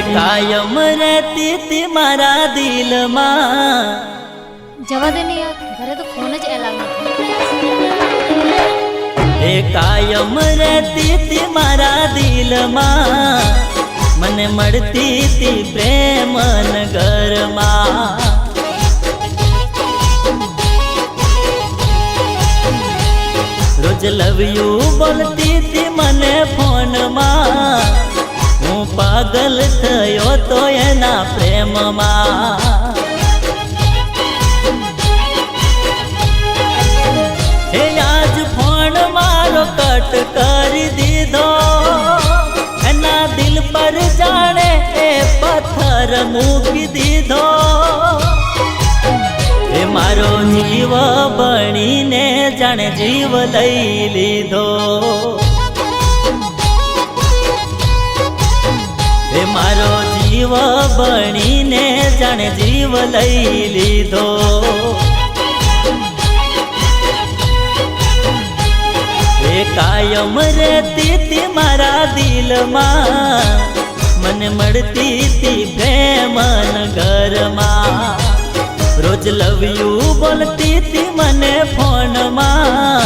कायम रहती थी मारा दिल मां। जवा दे नहीं यार, घरे तो फोन ज अलाउ नहीं। कायम रहती थी मारा दिल मां, मने मळती थी प्रेम नगर मां। रोज लव यू बोलती थी मने फोन मां, हूँ पागल थयो तो एना प्रेम मां। हे आज फोन मारो कट कर दीधो, एना दिल पर जाने ए पत्थर मूकी दीधो। हे मारो जीव बनी ने जाने जीव लई लीधो। हे मारो जीव बनी ने जाने जीव लई लीधो। कायम रहती थी मारा दिल मां, मन मड़ती थी प्रेम नगर मां। रोज लव यू बोलती थी मने फोन मां,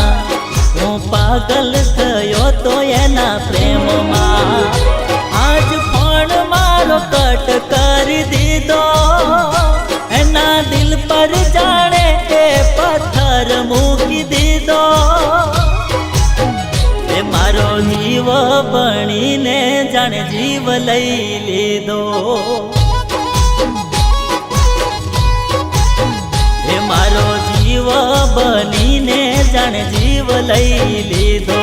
हूँ पागल थयो तो एना प्रेम मां। आज फोन मारो कट कर दीधो, एना दिल पर जाने ए पत्थर मूकी दीधो। मारो जीव बनी ने जाने जीव लई लीधो। हे मारो जीव बनी ने जाने जीव लई लीधो।